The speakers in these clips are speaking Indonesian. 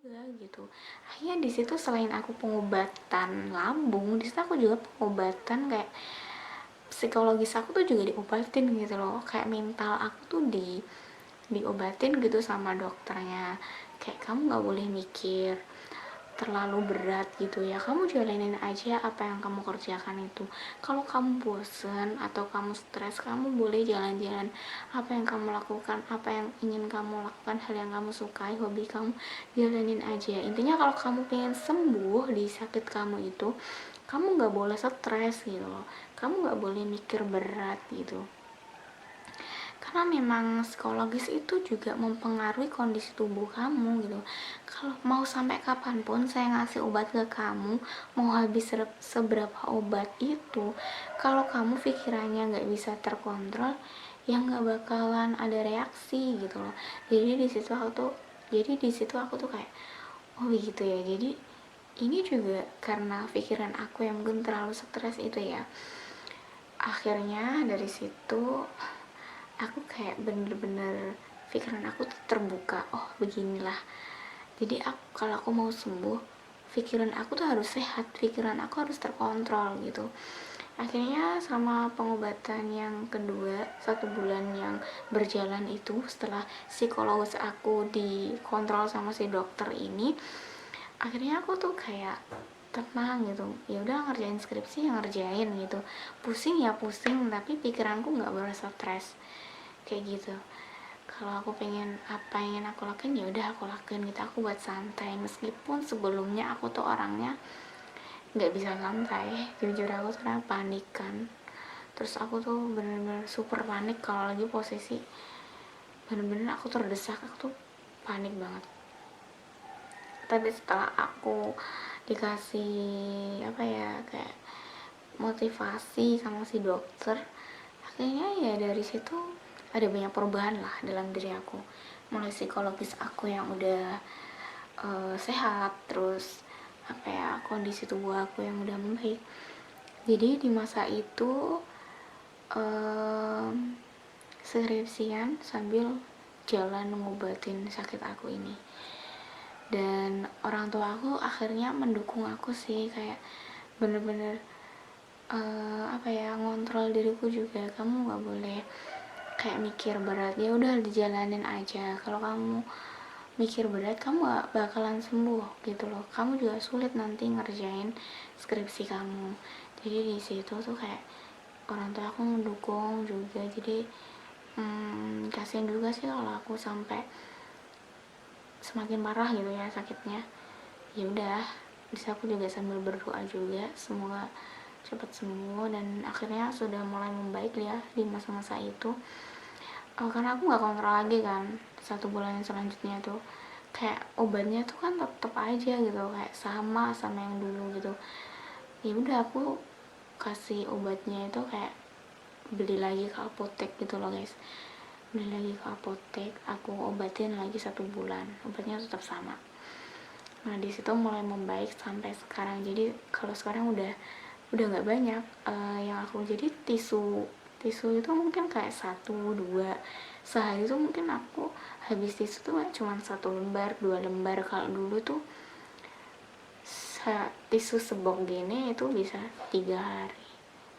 juga gitu. Akhirnya di situ selain aku pengobatan lambung, di situ aku juga pengobatan kayak psikologis aku tuh juga diobatin gitu loh, kayak mental aku tuh diobatin gitu sama dokternya, kayak kamu nggak boleh mikir terlalu berat gitu ya, kamu jalanin aja apa yang kamu kerjakan itu. Kalau kamu bosen atau kamu stres, kamu boleh jalan-jalan, apa yang kamu lakukan, apa yang ingin kamu lakukan, hal yang kamu sukai, hobi kamu, jalanin aja. Intinya kalau kamu pengen sembuh di sakit kamu itu, kamu nggak boleh stres gitu loh, kamu nggak boleh mikir berat gitu, karena memang psikologis itu juga mempengaruhi kondisi tubuh kamu gitu. Kalau mau sampai kapanpun saya ngasih obat ke kamu, mau habis seberapa obat itu, kalau kamu pikirannya nggak bisa terkontrol, ya nggak bakalan ada reaksi gitu loh. Jadi di situ aku tuh kayak, oh begitu ya, jadi ini juga karena pikiran aku yang mungkin terlalu stres itu ya. Akhirnya dari situ aku kayak bener-bener pikiran aku tuh terbuka, oh beginilah. Jadi kalau aku mau sembuh, pikiran aku tuh harus sehat, pikiran aku harus terkontrol gitu. Akhirnya selama pengobatan yang kedua, 1 bulan yang berjalan itu, setelah psikologis aku dikontrol sama si dokter ini, akhirnya aku tuh kayak tenang gitu. Ya udah, ngerjain skripsi yang ngerjain gitu, pusing ya pusing, tapi pikiranku nggak berasa stres kayak gitu. Kalau aku pengen apa yang ingin aku lakuin, ya udah aku lakuin gitu. Aku buat santai, meskipun sebelumnya aku tuh orangnya nggak bisa santai, jujur aku tuh orangnya panik kan. Terus aku tuh bener-bener super panik kalau lagi posisi bener-bener aku terdesak, aku tuh panik banget. Tapi setelah aku dikasih apa ya, kayak motivasi sama si dokter, akhirnya ya dari situ ada banyak perubahan lah dalam diri aku. Mulai psikologis aku yang udah sehat, terus apa ya, kondisi tubuh aku yang udah membaik. Jadi di masa itu um, skripsian sambil jalan ngobatin sakit aku ini. Dan orang tua aku akhirnya mendukung aku sih, kayak bener-bener apa ya, ngontrol diriku juga. Kamu nggak boleh kayak mikir berat, ya udah dijalanin aja. Kalau kamu mikir berat, kamu gak bakalan sembuh gitu loh, kamu juga sulit nanti ngerjain skripsi kamu. Jadi di situ tuh kayak orang tua aku mendukung juga. Jadi kasihan juga sih kalau aku sampai semakin parah gitu ya sakitnya. Ya udah, bisa aku juga sambil berdoa juga semoga cepat sembuh, dan akhirnya sudah mulai membaik ya di masa-masa itu. Karena aku nggak kontrol lagi kan, 1 bulan selanjutnya tuh kayak obatnya tuh kan tetep aja gitu, kayak sama sama yang dulu gitu. Ya udah, aku kasih obatnya itu kayak beli lagi ke apotek gitu loh guys, beli lagi ke apotek, aku obatin lagi 1 bulan, obatnya tetap sama. Nah di situ mulai membaik sampai sekarang. Jadi kalau sekarang udah nggak banyak yang aku, jadi tisu tisu itu mungkin kayak 1 2 sehari tuh, mungkin aku habis tisu tuh cuma 1 lembar 2 lembar. Kalau dulu tuh tisu sebok gini itu bisa 3 hari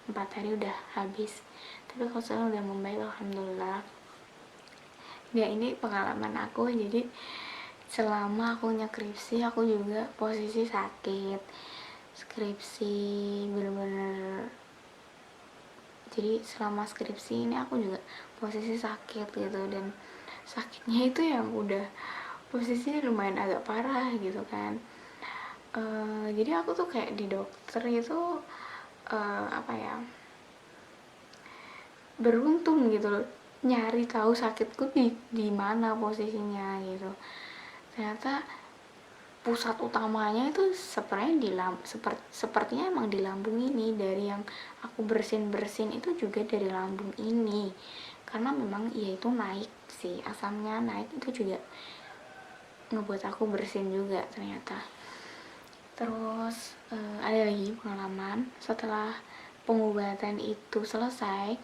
4 hari udah habis. Tapi kalau sekarang udah membaik alhamdulillah ya. Ini pengalaman aku. Jadi selama aku nyakripsi, aku juga posisi sakit skripsi, bener-bener. Jadi selama skripsi ini aku juga posisi sakit gitu, dan sakitnya itu yang udah posisinya lumayan agak parah gitu kan. Jadi aku tuh kayak di dokter itu apa ya, beruntung gitu loh, nyari tahu sakitku di mana posisinya gitu. Ternyata pusat utamanya itu sebenarnya sepertinya emang di lambung ini. Dari yang aku bersin itu juga dari lambung ini, karena memang ya itu naik sih, asamnya naik, itu juga ngebuat aku bersin juga ternyata. Terus ada lagi pengalaman setelah pengobatan itu selesai,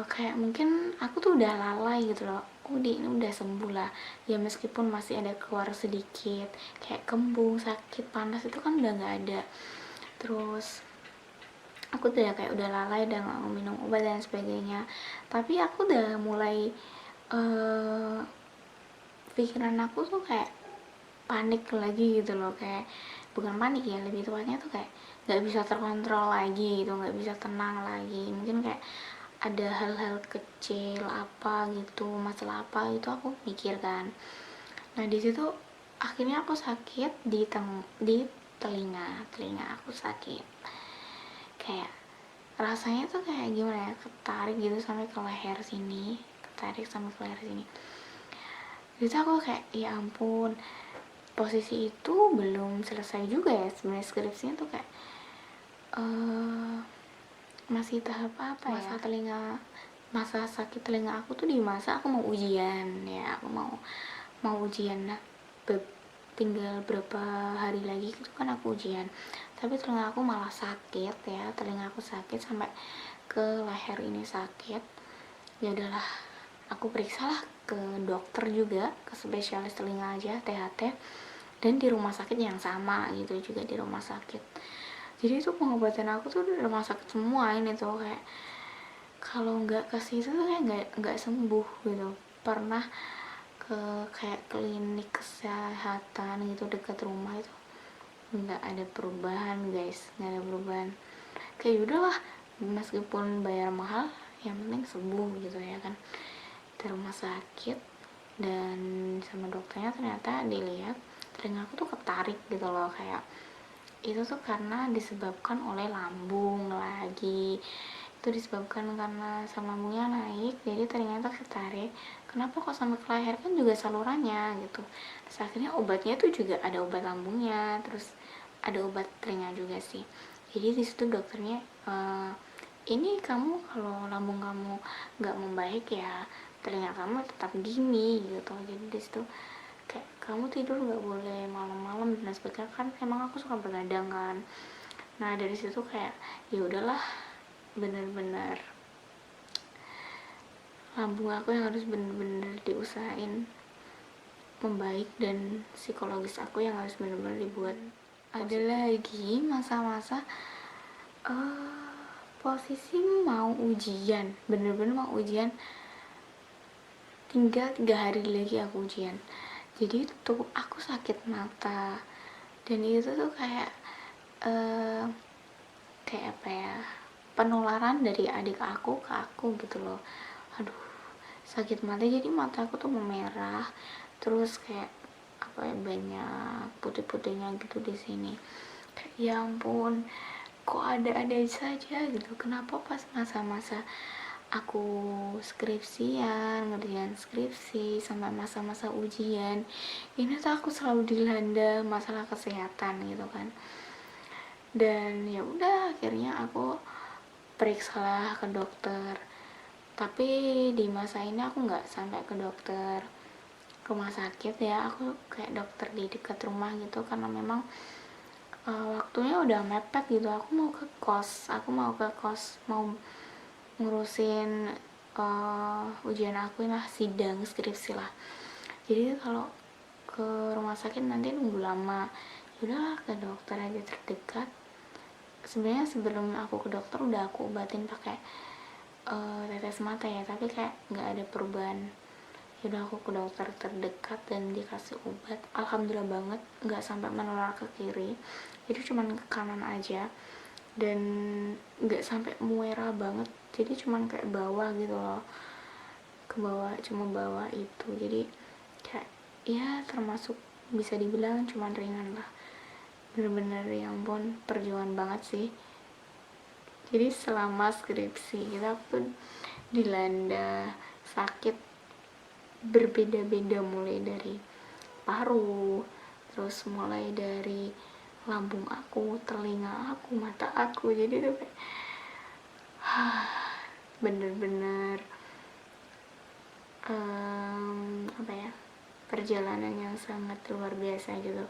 kayak mungkin aku tuh udah lalai gitu loh. Ini udah sembuh lah ya, meskipun masih ada keluar sedikit kayak kembung, sakit, panas, itu kan udah nggak ada. Terus aku udah kayak udah lalai dan nggak mau minum obat dan sebagainya, tapi aku udah mulai uh, pikiran aku tuh kayak panik lagi gitu loh. Kayak bukan panik ya, lebih tepatnya tuh kayak nggak bisa terkontrol lagi gitu, nggak bisa tenang lagi. Mungkin kayak ada hal-hal kecil apa gitu, masalah apa itu aku pikirkan. Nah di situ akhirnya aku sakit di telinga aku sakit. Kayak rasanya tuh kayak gimana ya, ketarik gitu sampai ke leher sini, ketarik sampai ke leher sini. Jadi aku kayak ya ampun, posisi itu belum selesai juga ya sebenarnya, skripsinya tuh kayak uh, masih tahap apa ya, masa sakit telinga aku tuh di masa aku mau ujian ya, aku mau ujian. Nah tinggal berapa hari lagi itu kan aku ujian, tapi telinga aku malah sakit ya, telinga aku sakit sampai ke leher ini sakit. Ya udahlah, aku periksalah ke dokter juga, ke spesialis telinga aja, THT, dan di rumah sakit yang sama gitu juga, di rumah sakit. Jadi itu pengobatan aku tuh di rumah sakit semua ini tuh, kayak kalau nggak ke situ tuh kayak nggak sembuh gitu. Pernah ke kayak klinik kesehatan gitu dekat rumah, itu nggak ada perubahan guys, nggak ada perubahan. Kayak udahlah, meskipun bayar mahal yang penting sembuh gitu ya kan. Di rumah sakit dan sama dokternya ternyata dilihat telinga aku tuh ketarik gitu loh. Kayak itu tuh karena disebabkan oleh lambung lagi, itu disebabkan karena asam lambungnya naik, jadi ternyata ketarik. Kenapa kok sampai ke leher, kan juga salurannya gitu. Terus akhirnya obatnya tuh juga ada obat lambungnya, terus ada obat telinga juga sih. Jadi di situ dokternya ini kamu kalau lambung kamu nggak membaik ya telinga kamu tetap gini gitu. Jadi di situ kayak kamu tidur nggak boleh malam-malam dan sebagainya, kan emang aku suka begadang kan. Nah dari situ kayak ya udahlah, bener-bener lambung aku yang harus bener-bener diusahain membaik, dan psikologis aku yang harus bener-bener dibuat. Ada lagi masa-masa posisi mau ujian, bener-bener mau ujian, tinggal 3 hari lagi aku ujian. Jadi tuh aku sakit mata, dan itu tuh kayak kayak apa ya, penularan dari adik aku ke aku gitu loh. Aduh, sakit mata, jadi mata aku tuh memerah, terus kayak apa ya, banyak putih-putihnya gitu di sini. Kayak ya ampun, kok ada saja gitu. Kenapa pas masa-masa aku skripsian, ngerjain skripsi sampai masa-masa ujian ini tuh aku selalu dilanda masalah kesehatan gitu kan. Dan ya udah akhirnya aku periksalah ke dokter, tapi di masa ini aku nggak sampai ke dokter rumah sakit ya, aku kayak dokter di dekat rumah gitu, karena memang waktunya udah mepet gitu. Aku mau ke kos mau ngurusin ujian aku lah, sidang skripsi lah. Jadi kalau ke rumah sakit nanti nunggu lama, yaudah ke dokter aja terdekat. Sebenarnya sebelum aku ke dokter udah aku obatin pakai tetes mata ya, tapi kayak nggak ada perubahan. Yaudah aku ke dokter terdekat dan dikasih obat, alhamdulillah banget nggak sampai menular ke kiri, jadi cuman ke kanan aja, dan nggak sampai muera banget, jadi cuman kayak bawah gitu loh, ke bawah, cuma bawah itu. Jadi kayak ya termasuk bisa dibilang cuman ringan lah. Bener-bener ya ampun, perjuangan banget sih. Jadi selama skripsi kita pun dilanda sakit berbeda-beda, mulai dari paru, terus mulai dari lambung aku, telinga aku, mata aku. Jadi tuh kayak bener-bener apa ya, perjalanan yang sangat luar biasa gitu.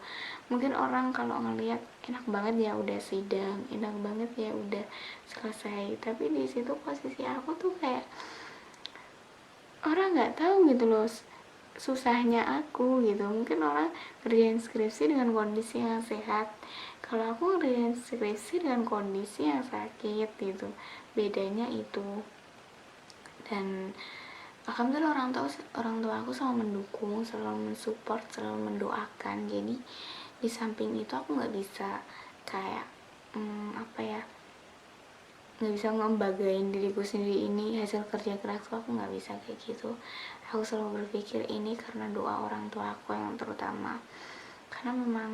Mungkin orang kalau ngelihat enak banget ya udah sidang, enak banget ya udah selesai, tapi di situ posisi aku tuh kayak orang nggak tahu gitu loh susahnya aku gitu. Mungkin orang kerjain skripsi dengan kondisi yang sehat, kalau aku kerjain skripsi dengan kondisi yang sakit gitu, bedanya itu. Dan alhamdulillah orang tua aku selalu mendukung, selalu mensupport, selalu mendoakan. Jadi di samping itu aku nggak bisa kayak apa ya, nggak bisa ngebagain diriku sendiri, ini hasil kerja kerasku, aku nggak bisa kayak gitu. Aku selalu berpikir ini karena doa orang tua aku yang terutama, karena memang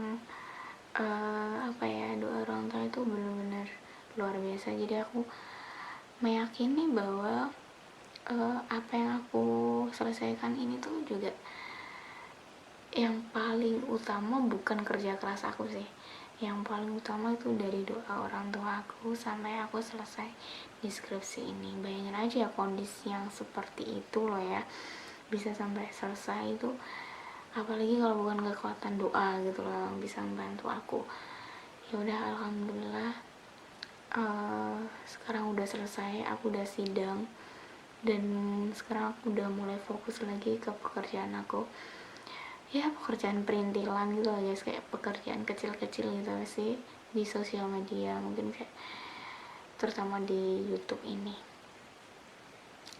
apa ya, doa orang tua itu benar-benar luar biasa. Jadi aku meyakini bahwa apa yang aku selesaikan ini tuh juga yang paling utama bukan kerja keras aku sih, yang paling utama itu dari doa orang tua aku sampai aku selesai di skripsi ini. Bayangin aja ya kondisi yang seperti itu loh ya, bisa sampai selesai itu, apalagi kalau bukan kekuatan doa gitu loh yang bisa membantu aku. Ya udah, alhamdulillah sekarang udah selesai, aku udah sidang, dan sekarang aku udah mulai fokus lagi ke pekerjaan aku, ya pekerjaan perintilan gitu lah guys, kayak pekerjaan kecil-kecil gitu sih di sosial media, mungkin kayak terutama di YouTube ini.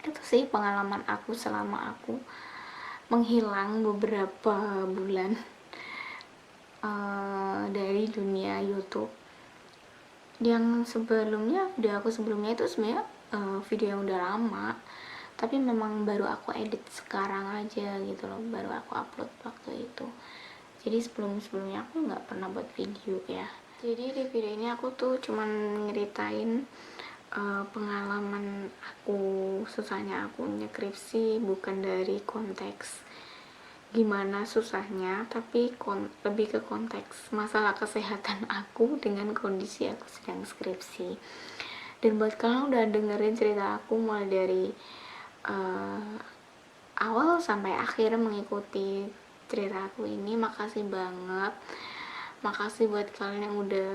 Itu sih pengalaman aku selama aku menghilang beberapa bulan dari dunia YouTube. Yang sebelumnya, video aku sebelumnya itu sebenarnya video yang udah lama, tapi memang baru aku edit sekarang aja gitu loh, baru aku upload waktu itu. Jadi sebelumnya aku nggak pernah buat video ya. Jadi di video ini aku tuh cuman nyeritain pengalaman aku, susahnya aku nyekripsi, bukan dari konteks gimana susahnya, tapi lebih ke konteks masalah kesehatan aku dengan kondisi aku sedang skripsi. Dan buat kalian udah dengerin cerita aku mulai dari awal sampai akhir mengikuti cerita aku ini, makasih banget. Makasih buat kalian yang udah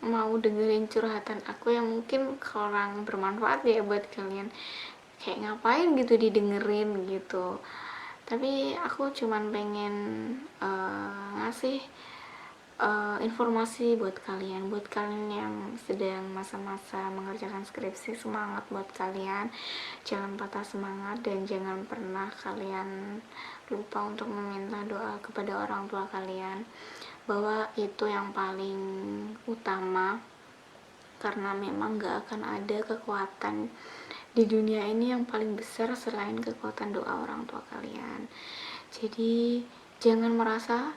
mau dengerin curhatan aku yang mungkin kurang bermanfaat ya buat kalian, kayak ngapain gitu didengerin gitu. Tapi aku cuman pengen ngasih informasi buat kalian yang sedang masa-masa mengerjakan skripsi. Semangat buat kalian, jangan patah semangat, dan jangan pernah kalian lupa untuk meminta doa kepada orang tua kalian, bahwa itu yang paling utama, karena memang gak akan ada kekuatan di dunia ini yang paling besar selain kekuatan doa orang tua kalian. Jadi jangan merasa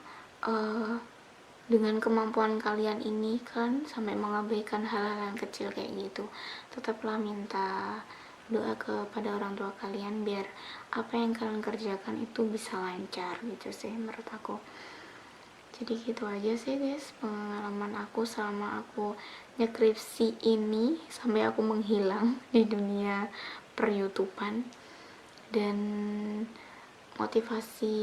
dengan kemampuan kalian ini kan sampai mengabaikan hal-hal yang kecil kayak gitu. Tetaplah minta doa kepada orang tua kalian biar apa yang kalian kerjakan itu bisa lancar gitu sih menurut aku. Jadi gitu aja sih guys pengalaman aku selama aku nyekripsi ini sampai aku menghilang di dunia per YouTubean. Dan motivasi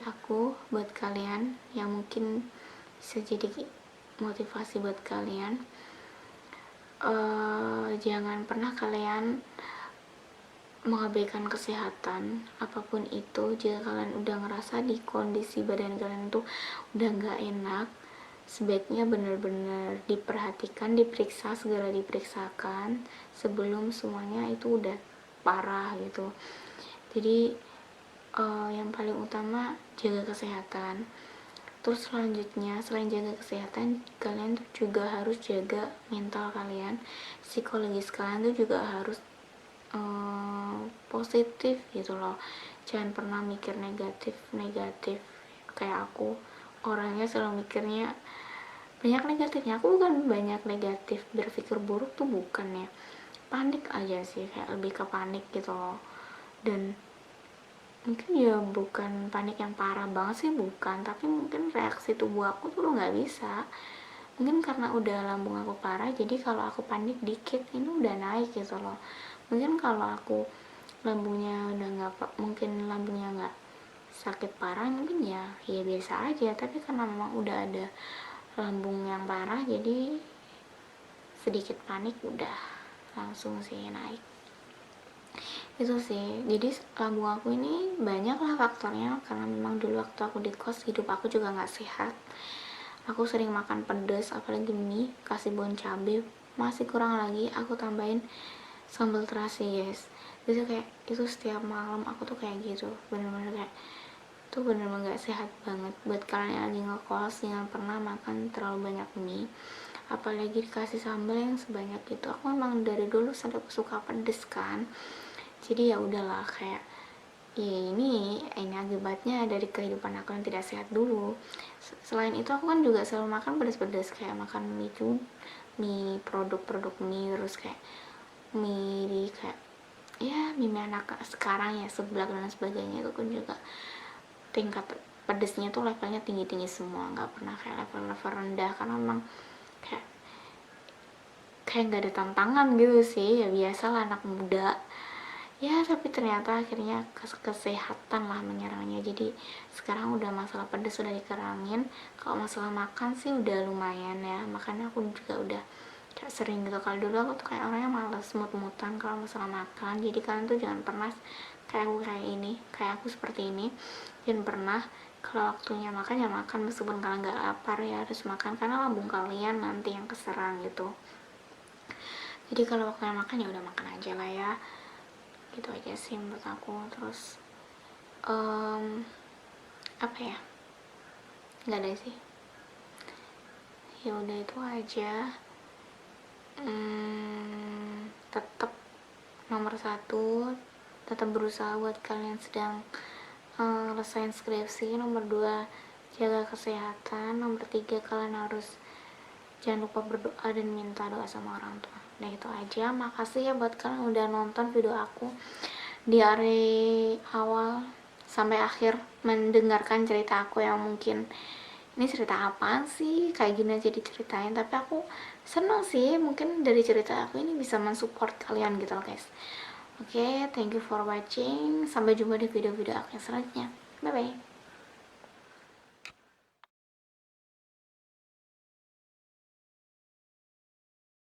aku buat kalian yang mungkin bisa jadi motivasi buat kalian, jangan pernah kalian mengabaikan kesehatan apapun itu. Jika kalian udah ngerasa di kondisi badan kalian tuh udah gak enak, sebaiknya benar-benar diperhatikan, diperiksa, segera diperiksakan sebelum semuanya itu udah parah gitu. Jadi yang paling utama jaga kesehatan. Terus selanjutnya selain jaga kesehatan, kalian tuh juga harus jaga mental kalian, psikologis kalian tuh juga harus positif gitu loh. Jangan pernah mikir negatif kayak aku, orangnya selalu mikirnya banyak negatifnya. Aku bukan banyak negatif berpikir buruk tuh, bukan ya, panik aja sih, kayak lebih ke panik gitu loh. Dan mungkin ya bukan panik yang parah banget sih, bukan, tapi mungkin reaksi tubuh aku tuh nggak bisa. Mungkin karena udah lambung aku parah, jadi kalau aku panik dikit ini udah naik gitu loh. Mungkin kalau aku lambungnya udah nggak, mungkin lambungnya nggak sakit parah mungkin ya biasa aja, tapi karena memang udah ada lambung yang parah jadi sedikit panik udah langsung sih naik. Itu sih, jadi lambung aku ini banyak lah faktornya, karena memang dulu waktu aku di kos hidup aku juga nggak sehat. Aku sering makan pedas, apalagi mie kasih bon cabai, masih kurang lagi aku tambahin sambal terasi guys. Jadi kayak itu setiap malam aku tuh kayak gitu, bener-bener kayak itu bener-bener gak sehat banget. Buat kalian yang lagi ngekos jangan pernah makan terlalu banyak mie, apalagi dikasih sambal yang sebanyak itu. Aku memang dari dulu sampai suka pedes kan, jadi ya udahlah kayak ya ini akibatnya dari kehidupan aku yang tidak sehat dulu. Selain itu aku kan juga selalu makan pedas-pedas, kayak makan mie produk-produk mie, terus kayak mie kayak ya mie anak sekarang ya, seblak dan sebagainya, itu kan juga tingkat pedesnya tuh levelnya tinggi-tinggi semua, nggak pernah kayak level-level rendah, karena memang kayak nggak ada tantangan gitu sih, ya biasalah anak muda ya. Tapi ternyata akhirnya kesehatan lah menyerangnya, jadi sekarang udah masalah pedes udah dikurangin. Kalau masalah makan sih udah lumayan ya, makanya aku juga udah kayak sering gitu. Kalau dulu aku tuh kayak orangnya malas mut-mutan kalau masalah makan, jadi kalian tuh jangan pernah kayak aku kayak aku seperti ini. Jangan pernah kalau waktunya makan ya makan, meskipun kalian nggak lapar ya harus makan, karena lambung kalian nanti yang keserang gitu. Jadi kalau waktunya makan ya udah makan aja lah ya, gitu aja sih menurut aku. Terus apa ya, nggak ada sih, ya udah itu aja. Tetap nomor satu, tetap berusaha buat kalian sedang lesain skripsi. Nomor 2, jaga kesehatan. Nomor 3, kalian harus jangan lupa berdoa dan minta doa sama orang tua. Nah itu aja, makasih ya buat kalian udah nonton video aku di hari awal sampai akhir, mendengarkan cerita aku yang mungkin ini cerita apaan sih kayak gini aja diceritain, tapi aku seneng sih mungkin dari cerita aku ini bisa mensupport kalian gitu loh guys. Oke, thank you for watching, sampai jumpa di video-video aku yang selanjutnya. Bye bye.